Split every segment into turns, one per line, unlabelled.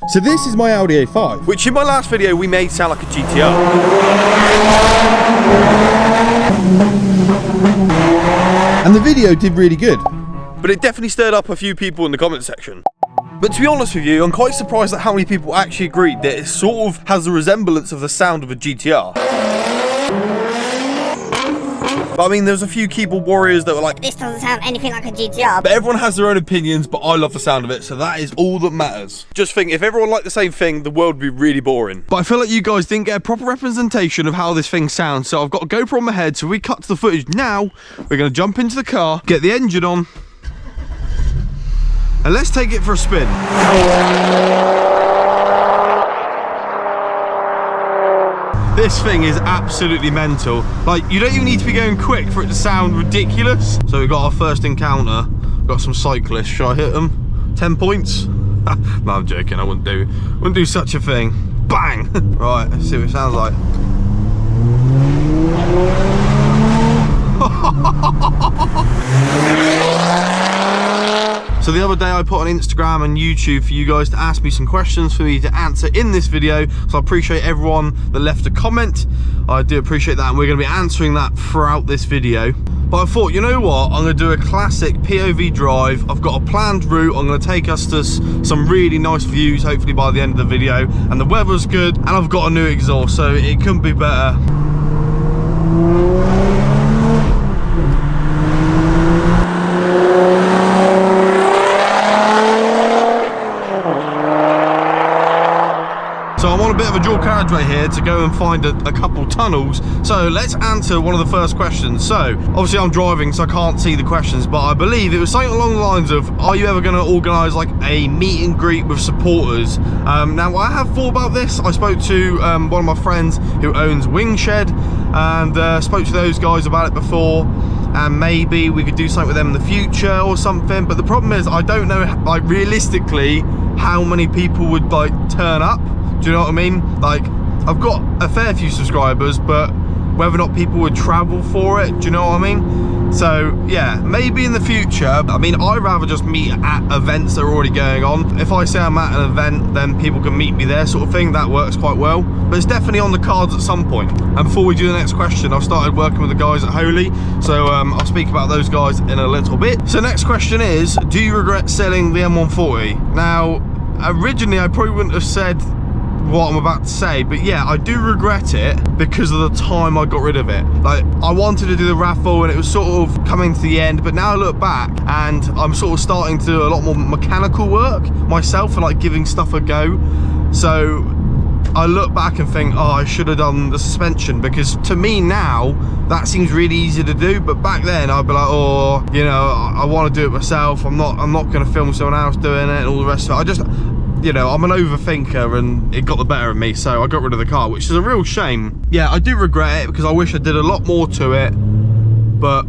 So this is my Audi A5,
which in my last video we made sound like a GTR.
And the video did really good.
But it definitely stirred up a few people in the comment section. But to be honest with you, I'm quite surprised at how many people actually agreed that it sort of has a resemblance of the sound of a GTR. But I mean, there's a few keyboard warriors that were like,
this doesn't sound anything like a GTR.
But everyone has their own opinions, but I love the sound of it, so that is all that matters. Just think, if everyone liked the same thing, the world would be really boring. But I feel like you guys didn't get a proper representation of how this thing sounds, so I've got a GoPro on my head, so we cut to the footage now. We're going to jump into the car, get the engine on, and let's take it for a spin. This thing is absolutely mental. Like, you don't even need to be going quick for it to sound ridiculous. So we've got our first encounter. We've got some cyclists. Should I hit them? 10 points? No, I'm joking. I wouldn't do such a thing. Bang! Right, let's see what it sounds like. So the other day I put on Instagram and YouTube for you guys to ask me some questions for me to answer in this video. So I appreciate everyone that left a comment. I do appreciate that, and we're going to be answering that throughout this video. But I thought, you know what, I'm going to do a classic POV drive. I've got a planned route. I'm going to take us to some really nice views, hopefully by the end of the video. And the weather's good, and I've got a new exhaust, so it couldn't be better. So I'm on a bit of a dual carriageway here to go and find a couple tunnels. So let's answer one of the first questions. So obviously I'm driving, so I can't see the questions, but I believe it was something along the lines of, are you ever going to organise like a meet and greet with supporters? Now I have thought about this. I spoke to one of my friends who owns Wing Shed, and spoke to those guys about it before, and maybe we could do something with them in the future or something. But the problem is, I don't know, like, realistically how many people would like turn up. Do you know what I mean? Like, I've got a fair few subscribers, but whether or not people would travel for it, do you know what I mean? So yeah, maybe in the future. I mean, I'd rather just meet at events that are already going on. If I say I'm at an event, then people can meet me there, sort of thing. That works quite well. But it's definitely on the cards at some point. And before we do the next question, I've started working with the guys at Holy, so I'll speak about those guys in a little bit. So next question is, do you regret selling the M140? Now, originally I probably wouldn't have said what I'm about to say, but yeah, I do regret it because of the time I got rid of it. Like, I wanted to do the raffle and it was sort of coming to the end, but now I look back and I'm sort of starting to do a lot more mechanical work myself and like giving stuff a go. So I look back and think, oh, I should have done the suspension, because to me now that seems really easy to do, but back then I'd be like, oh, you know, I want to do it myself. I'm not going to film someone else doing it and all the rest of it. You know, I'm an overthinker and it got the better of me, so I got rid of the car, which is a real shame. Yeah, I do regret it because I wish I did a lot more to it, but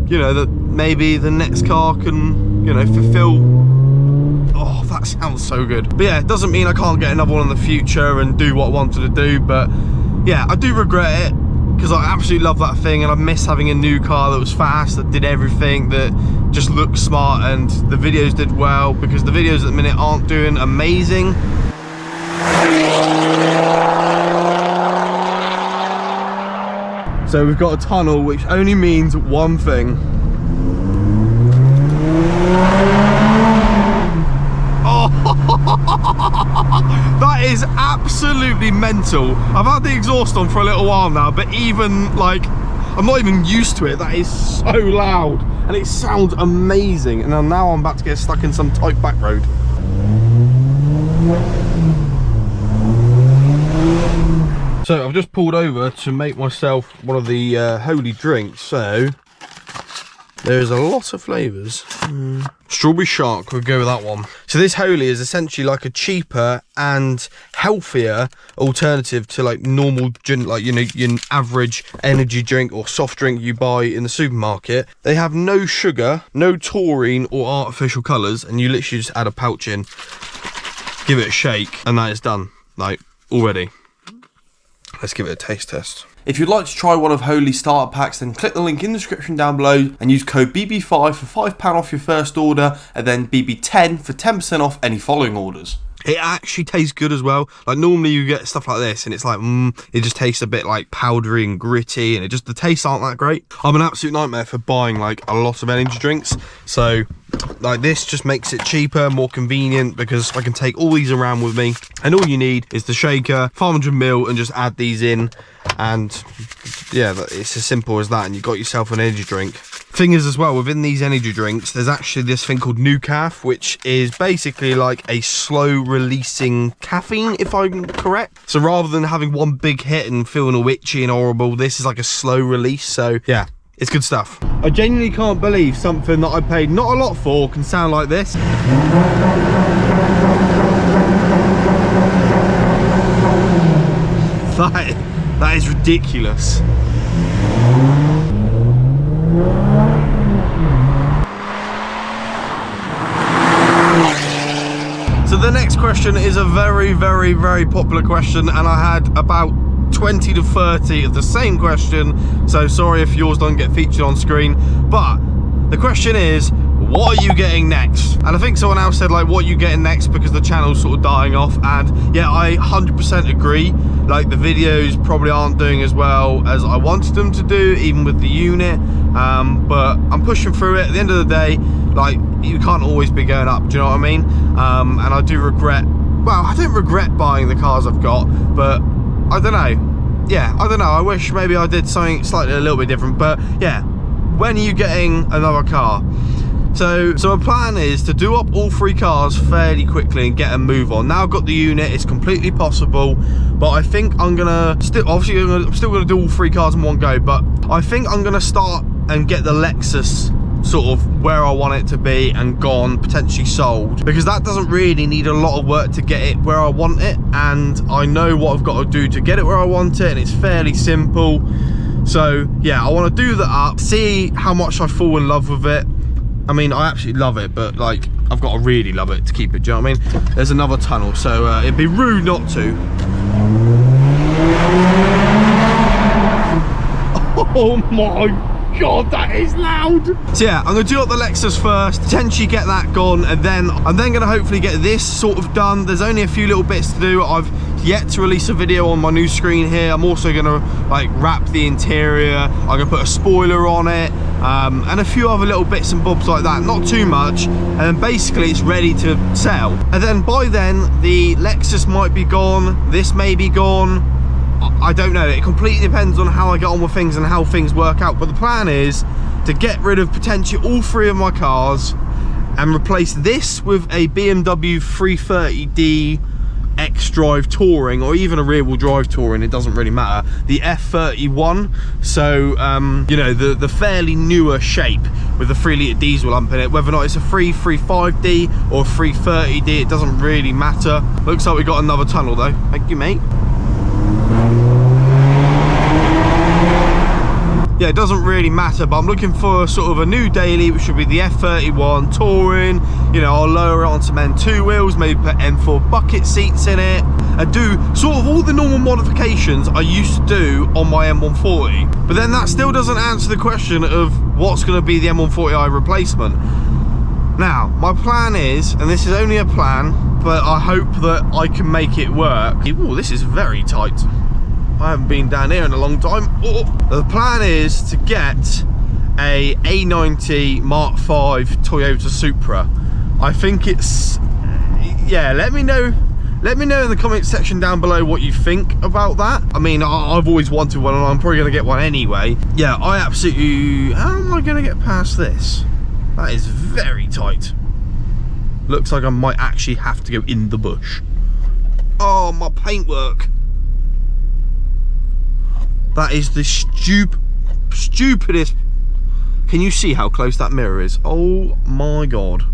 you know, that maybe the next car can, you know, fulfill. Oh, that sounds so good. But yeah, it doesn't mean I can't get another one in the future and do what I wanted to do, but yeah, I do regret it because I absolutely love that thing, and I miss having a new car that was fast, that did everything, that just looked smart, and the videos did well, because the videos at the minute aren't doing amazing. So we've got a tunnel, which only means one thing. That is absolutely mental. I've had the exhaust on for a little while now, but even like, I'm not even used to it. That is so loud and it sounds amazing. And now I'm about to get stuck in some tight back road. So I've just pulled over to make myself one of the Holy drinks. So there's a lot of flavours. Strawberry Shark, we'll go with that one. So this Holy is essentially like a cheaper and healthier alternative to like normal, like, you know, your average energy drink or soft drink you buy in the supermarket. They have no sugar, no taurine or artificial colours, and you literally just add a pouch in, give it a shake, and that is done, like, already. Let's give it a taste test. If you'd like to try one of Holy's starter packs, then click the link in the description down below and use code BB5 for £5 off your first order, and then BB10 for 10% off any following orders. It actually tastes good as well. Like normally you get stuff like this and it's like, it just tastes a bit like powdery and gritty, and the tastes aren't that great. I'm an absolute nightmare for buying like a lot of energy drinks. So like this just makes it cheaper, more convenient, because I can take all these around with me, and all you need is the shaker, 500ml, and just add these in, and yeah, it's as simple as that, and you've got yourself an energy drink. Thing is as well, within these energy drinks, there's actually this thing called ENQUIRIES, which is basically like a slow releasing caffeine, if I'm correct. So rather than having one big hit and feeling all itchy and horrible, this is like a slow release. So yeah, it's good stuff. I genuinely can't believe something that I paid not a lot for can sound like this. That is ridiculous. So the next question is a very, very, very popular question, and I had about 20 to 30 of the same question, so sorry if yours don't get featured on screen. But the question is, what are you getting next? And I think someone else said like, what are you getting next, because the channel's sort of dying off. And yeah, I 100% agree. Like the videos probably aren't doing as well as I wanted them to do, even with the unit, but I'm pushing through it. At the end of the day, like, you can't always be going up, do you know what I mean? And I do regret, well, I don't regret buying the cars I've got, but I don't know. Yeah, I don't know. I wish maybe I did something slightly a little bit different. But yeah, when are you getting another car? So my plan is to do up all 3 cars fairly quickly and get a move on. Now I've got the unit, it's completely possible, but I think I'm gonna I'm still gonna do all 3 cars in one go, but I think I'm gonna start and get the Lexus sort of where I want it to be and gone, potentially sold, because that doesn't really need a lot of work to get it where I want it, and I know what I've got to do to get it where I want it, and it's fairly simple. So yeah, I want to do that up, see how much I fall in love with it. I mean, I absolutely love it, but like, I've got to really love it to keep it, do you know what I mean? There's another tunnel, so it'd be rude not to. Oh my God, that is loud. So yeah, I'm gonna do up the Lexus first, potentially get that gone, and then I'm gonna hopefully get this sort of done. There's only a few little bits to do. I've yet to release a video on my new screen here. I'm also gonna like wrap the interior. I'm gonna put a spoiler on it, and a few other little bits and bobs like that, not too much, and then basically it's ready to sell. And then by then the Lexus might be gone, this may be gone, I don't know. It completely depends on how I get on with things and how things work out, but the plan is to get rid of potentially all 3 of my cars and replace this with a BMW 330d X-Drive Touring, or even a rear-wheel drive Touring, it doesn't really matter, the F31. So you know, the fairly newer shape with the 3-litre diesel lump in it. Whether or not it's a 335d or a 330d, it doesn't really matter. Looks like we got another tunnel though. Thank you, mate. Yeah, it doesn't really matter, but I'm looking for sort of a new daily, which should be the F31 Touring. You know, I'll lower it on some N2 wheels, maybe put N4 bucket seats in it, and do sort of all the normal modifications I used to do on my M140. But then that still doesn't answer the question of what's going to be the M140i replacement. Now, my plan is, and this is only a plan, but I hope that I can make it work. Oh, this is very tight. I haven't been down here in a long time. Oh. The plan is to get a A90 Mark V Toyota Supra. I think it's, yeah, let me know in the comment section down below what you think about that. I mean, I've always wanted one, and I'm probably gonna get one anyway. Yeah, I absolutely, how am I gonna get past this? That is very tight. Looks like I might actually have to go in the bush. Oh, my paintwork. That is the stupidest. Can you see how close that mirror is? Oh my God.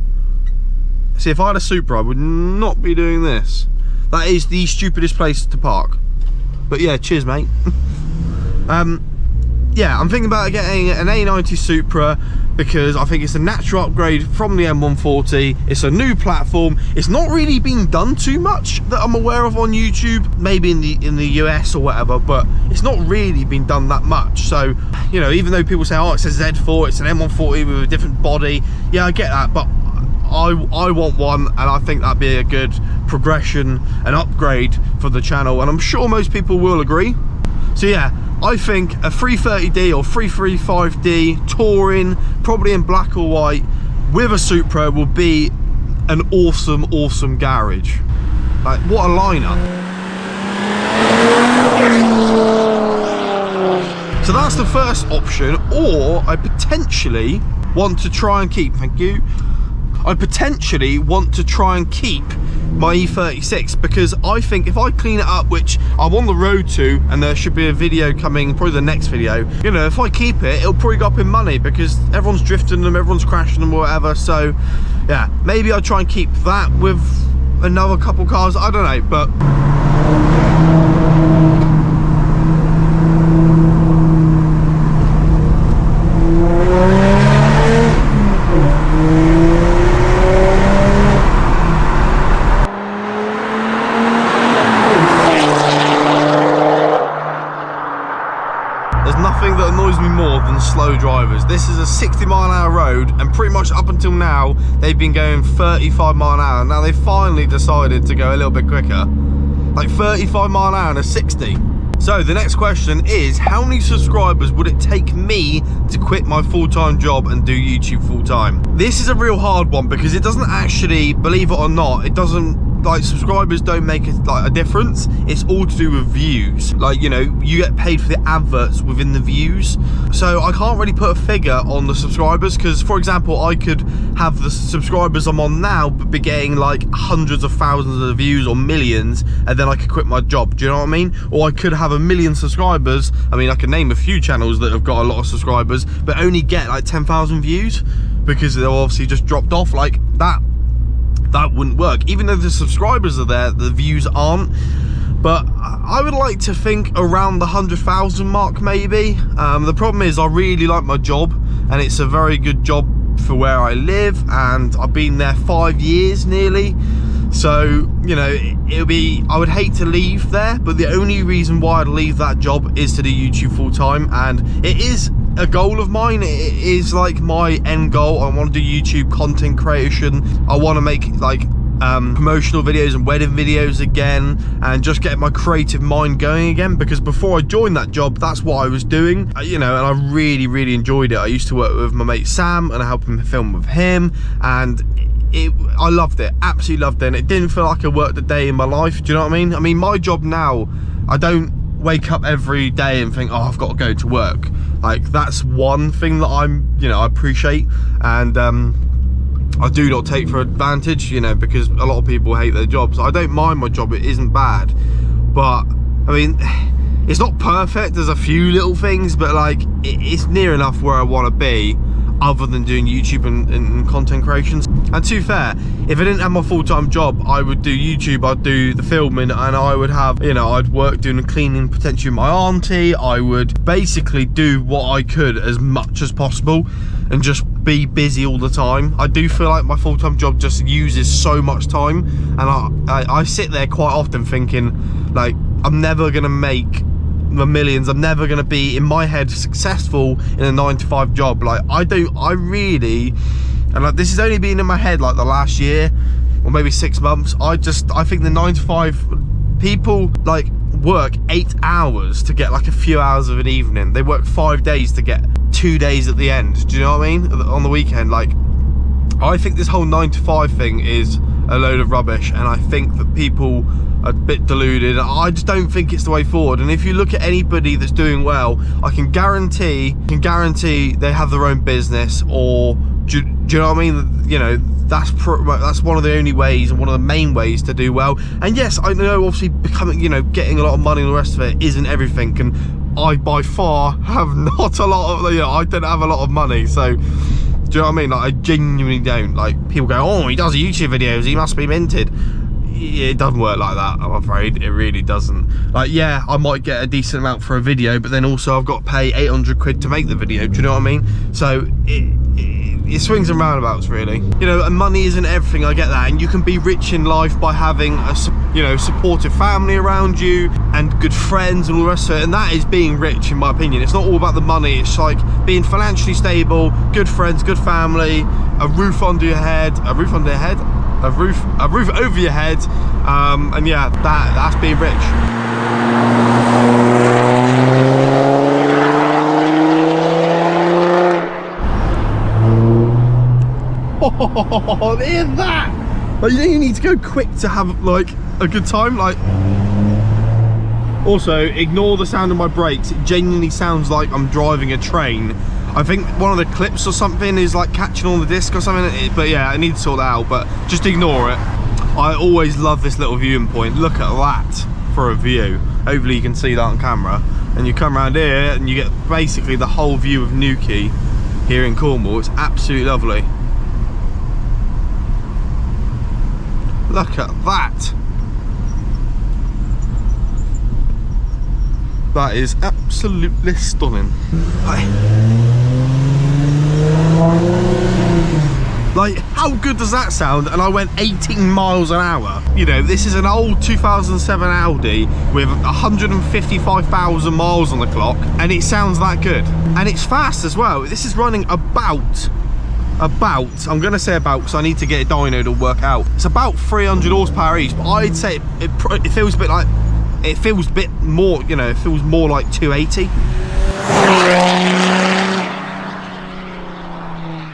See, if I had a Supra, I would not be doing this. That is the stupidest place to park. But yeah, cheers, mate. Yeah, I'm thinking about getting an A90 Supra because I think it's a natural upgrade from the M140. It's a new platform. It's not really been done too much that I'm aware of on YouTube, maybe in the US or whatever, but it's not really been done that much. So, you know, even though people say, oh, it's a Z4, it's an M140 with a different body, yeah, I get that, but I want one, and I think that'd be a good progression and upgrade for the channel, and I'm sure most people will agree. So yeah, I think a 330D or 335D touring, probably in black or white, with a Supra will be an awesome garage. Like, what a lineup. So that's the first option. Or I potentially want to try and keep, thank you, I potentially want to try and keep my E36, because I think if I clean it up, which I'm on the road to, and there should be a video coming, probably the next video, you know, if I keep it, it'll probably go up in money because everyone's drifting them, everyone's crashing them or whatever. So yeah, maybe I'll try and keep that with another couple cars, I don't know, but that annoys me more than slow drivers. This is a 60-mile-an-hour road, and pretty much up until now they've been going 35 mile an hour. Now they finally decided to go a little bit quicker, like 35 mile an hour and a 60. So the next question is, how many subscribers would it take me to quit my full-time job and do YouTube full-time? This is a real hard one, because it doesn't actually, believe it or not, it doesn't, like, subscribers don't make a difference. It's all to do with views. Like, you know, you get paid for the adverts within the views. So I can't really put a figure on the subscribers, because, for example, I could have the subscribers I'm on now but be getting like hundreds of thousands of views or millions, and then I could quit my job. Do you know what I mean? Or I could have 1 million subscribers. I mean, I can name a few channels that have got a lot of subscribers but only get like 10,000 views because they're obviously just dropped off. Like that wouldn't work. Even though the subscribers are there, the views aren't. But I would like to think around the 100,000 mark, maybe. The problem is I really like my job, and it's a very good job for where I live, and I've been there 5 years nearly. So, you know, I would hate to leave there, but the only reason why I'd leave that job is to do YouTube full time, and it is a goal of mine. It is like my end goal. I want to do YouTube content creation. I want to make like promotional videos and wedding videos again, and just get my creative mind going again, because before I joined that job, that's what I was doing, you know, and I really enjoyed it. I used to work with my mate Sam, and I helped him film with him, and I loved it, absolutely loved it, and it didn't feel like I worked a day in my life. Do you know what I mean? I mean, my job now, I don't wake up every day and think, oh, I've got to go to work. Like, that's one thing that I appreciate, and I do not take for advantage, you know, because a lot of people hate their jobs. I don't mind my job, it isn't bad, but I mean, it's not perfect. There's a few little things, but like it's near enough where I want to be, other than doing YouTube and content creations. And to be fair, if I didn't have my full-time job, I would do YouTube, I'd do the filming, and I would have, you know, I'd work doing the cleaning potentially with my auntie. I would basically do what I could as much as possible and just be busy all the time. I do feel like my full-time job just uses so much time, and I sit there quite often thinking, like, I'm never gonna make the millions. I'm never gonna be, in my head, successful in a 9-to-5 job. Like, I really, and like, this has only been in my head like the last year or maybe 6 months. I think the 9-to-5 people like work 8 hours to get like a few hours of an evening. They work 5 days to get 2 days at the end. Do you know what I mean? On the weekend. Like, I think this whole 9-to-5 thing is a load of rubbish, and I think that people are a bit deluded. I just don't think it's the way forward. And if you look at anybody that's doing well, I can guarantee they have their own business, or do you know what I mean? You know, that's one of the only ways, and one of the main ways to do well. And yes, I know obviously becoming, you know, getting a lot of money and the rest of it isn't everything, and I by far have not a lot of, you know, I don't have a lot of money, so do you know what I mean? Like, I genuinely don't. Like, people go, oh, he does YouTube videos, he must be minted. It doesn't work like that, I'm afraid. It really doesn't. Like, yeah, I might get a decent amount for a video, but then also I've got to pay 800 quid to make the video. Do you know what I mean? So it swings and roundabouts, really. You know, and money isn't everything, I get that, and you can be rich in life by having a, you know, supportive family around you and good friends and all the rest of it, and that is being rich, in my opinion. It's not all about the money. It's like being financially stable, good friends, good family, a roof under your head, a roof over your head, and yeah, that's being rich. Oh, hear that! Like, you know, you need to go quick to have like a good time. Like, also ignore the sound of my brakes. It genuinely sounds like I'm driving a train. I think one of the clips or something is like catching on the disc or something, but yeah, I need to sort that out, but just ignore it. I always love this little viewing point. Look at that for a view. Hopefully you can see that on camera. And you come around here and you get basically the whole view of Newquay here in Cornwall. It's absolutely lovely. Look at that. That is absolutely stunning. Like, how good does that sound? And I went 18 miles an hour. You know, this is an old 2007 Audi with 155,000 miles on the clock, and it sounds that good. And it's fast as well. This is running about, I'm gonna say about because I need to get a dyno to work out. It's about 300 horsepower each, but I'd say it feels a bit like, it feels a bit more, you know, it feels more like 280.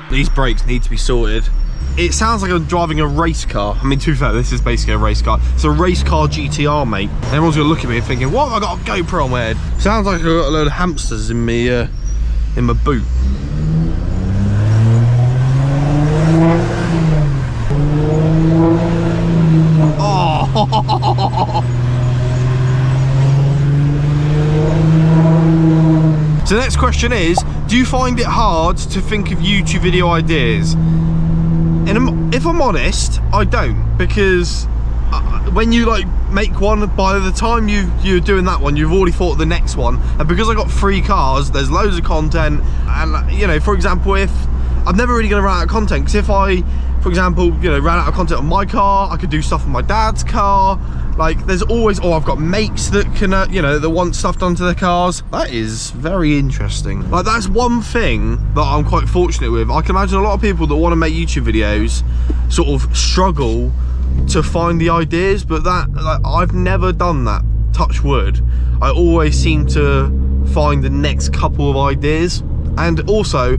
These brakes need to be sorted. It sounds like I'm driving a race car. I mean, to be fair, this is basically a race car. It's a race car GTR, mate. Everyone's gonna look at me thinking, what have I got a GoPro on my head? Sounds like I've got a load of hamsters in my boot. Oh! So the next question is, do you find it hard to think of YouTube video ideas? And if I'm honest, I don't, because when you like make one, by the time you're doing that one, you've already thought of the next one. And because I got 3 cars, there's loads of content. And you know, for example, if I'm never really going to run out of content, because if I, for example, you know, ran out of content on my car, I could do stuff on my dad's car. Like, there's always, oh, I've got mates that can, you know, that want stuff done to their cars. That is very interesting. Like, that's one thing that I'm quite fortunate with. I can imagine a lot of people that want to make YouTube videos sort of struggle to find the ideas, but that, like, I've never done that, touch wood. I always seem to find the next couple of ideas. And also,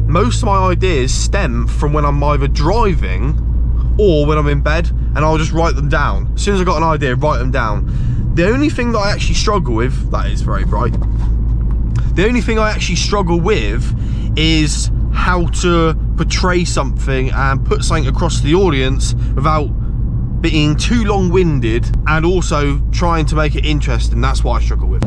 most of my ideas stem from when I'm either driving or when I'm in bed, and I'll just write them down. As soon as I've got an idea, write them down. The only thing that I actually struggle with, that is very bright. The only thing I actually struggle with is how to portray something and put something across to the audience without being too long-winded and also trying to make it interesting. That's what I struggle with.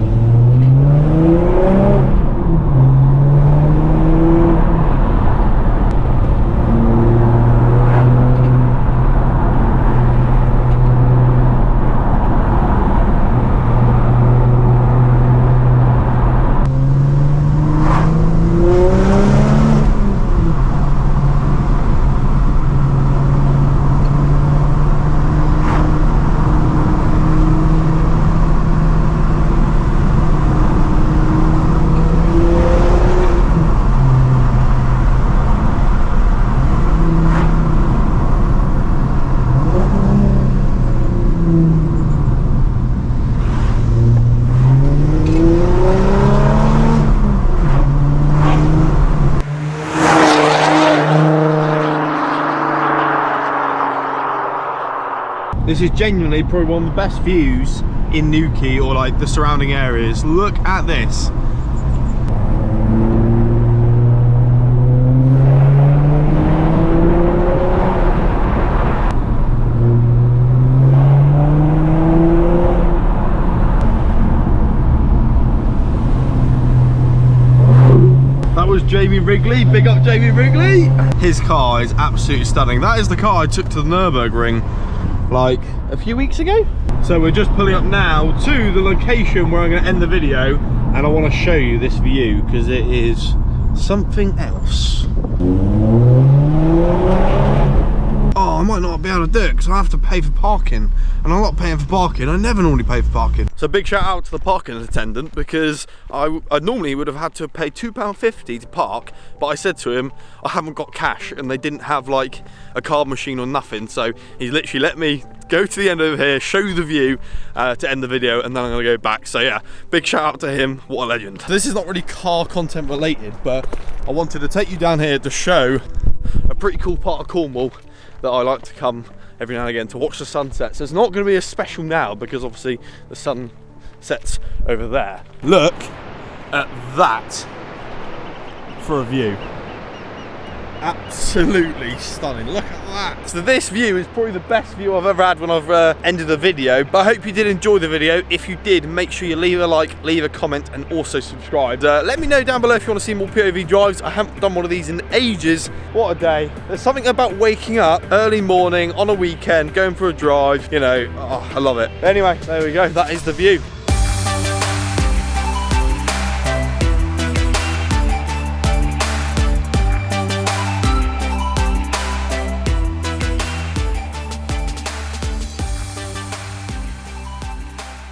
This is genuinely probably one of the best views in Newquay or like the surrounding areas. Look at this. That was Jamie Wrigley, big up Jamie Wrigley. His car is absolutely stunning. That is the car I took to the Nürburgring like a few weeks ago. So we're just pulling up now to the location where I'm going to end the video, and I want to show you this view because it is something else. Oh, I might not be able to do it because I have to pay for parking, and I'm not paying for parking. I never normally pay for parking. So big shout out to the parking attendant, because I normally would have had to pay £2.50 to park, but I said to him I haven't got cash, and they didn't have like a card machine or nothing, so he's literally let me go to the end over here, show you the view to end the video, and then I'm gonna go back. So yeah, big shout out to him, what a legend. This is not really car content related, but I wanted to take you down here to show a pretty cool part of Cornwall that I like to come every now and again to watch the sunset. So it's not going to be as special now because obviously the sun sets over there. Look at that for a view. Absolutely stunning. Look at that. So this view is probably the best view I've ever had when I've ended a video. But I hope you did enjoy the video. If you did, make sure you leave a like, leave a comment, and also subscribe. Let me know down below if you want to see more POV drives. I haven't done one of these in ages. What a day. There's something about waking up early morning on a weekend, going for a drive. You know, oh, I love it. Anyway, there we go. That is the view.